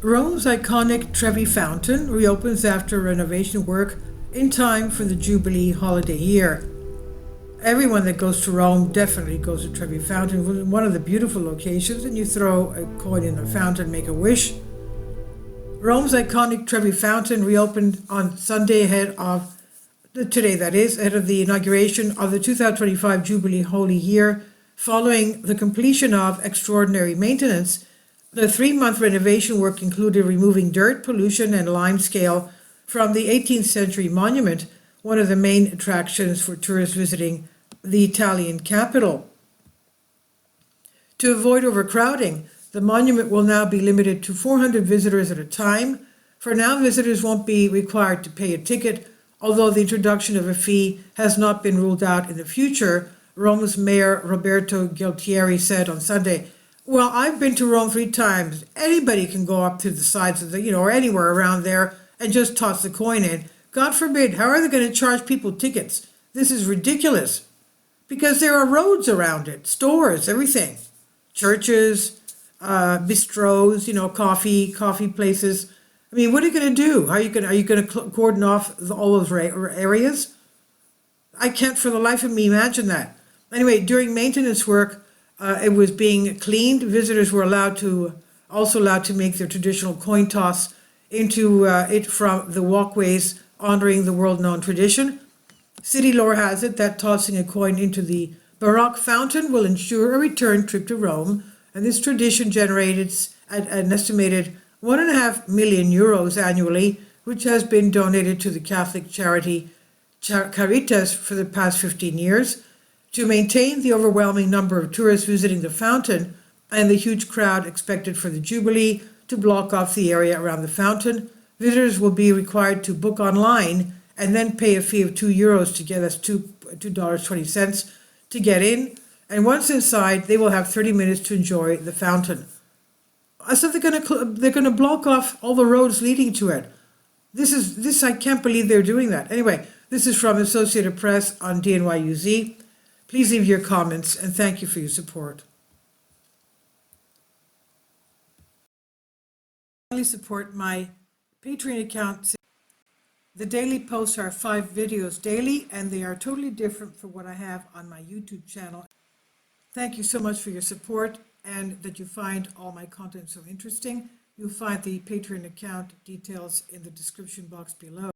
Rome's iconic Trevi fountain reopens after renovation work in time for the Jubilee holiday year. Everyone that goes to Rome definitely goes to Trevi Fountain, one of the beautiful locations, and you throw a coin in the fountain, make a wish. Rome's iconic Trevi fountain reopened on Sunday ahead of the inauguration of the 2025 Jubilee Holy Year, following the completion of extraordinary maintenance. The 3-month renovation work included removing dirt, pollution, and lime scale from the 18th century monument, one of the main attractions for tourists visiting the Italian capital. To avoid overcrowding, the monument will now be limited to 400 visitors at a time. For now, visitors won't be required to pay a ticket, although the introduction of a fee has not been ruled out in the future, Rome's Mayor Roberto Gualtieri said on Sunday. Well, I've been to Rome 3 times. Anybody can go up to the sides of or anywhere around there and just toss the coin in. God forbid, how are they going to charge people tickets? This is ridiculous. Because there are roads around it, stores, everything. Churches, bistros, coffee places. I mean, what are you going to do? Are you going to cordon off all those areas? I can't for the life of me imagine that. Anyway, during maintenance work, it was being cleaned. Visitors were also allowed to make their traditional coin toss into it from the walkways, honoring the world-known tradition. City lore has it that tossing a coin into the Baroque fountain will ensure a return trip to Rome, and this tradition generated an estimated €1.5 million annually, which has been donated to the Catholic charity Caritas for the past 15 years. To maintain the overwhelming number of tourists visiting the fountain and the huge crowd expected for the Jubilee to block off the area around the fountain, visitors will be required to book online and then pay a fee of €2 to get us $2.20 to get in. And once inside, they will have 30 minutes to enjoy the fountain. So they're going to block off all the roads leading to it. This I can't believe they're doing that. Anyway, this is from Associated Press on DNYUZ. Please leave your comments, and thank you for your support. Please support my Patreon account. The daily posts are 5 videos daily, and they are totally different from what I have on my YouTube channel. Thank you so much for your support, and that you find all my content so interesting. You'll find the Patreon account details in the description box below.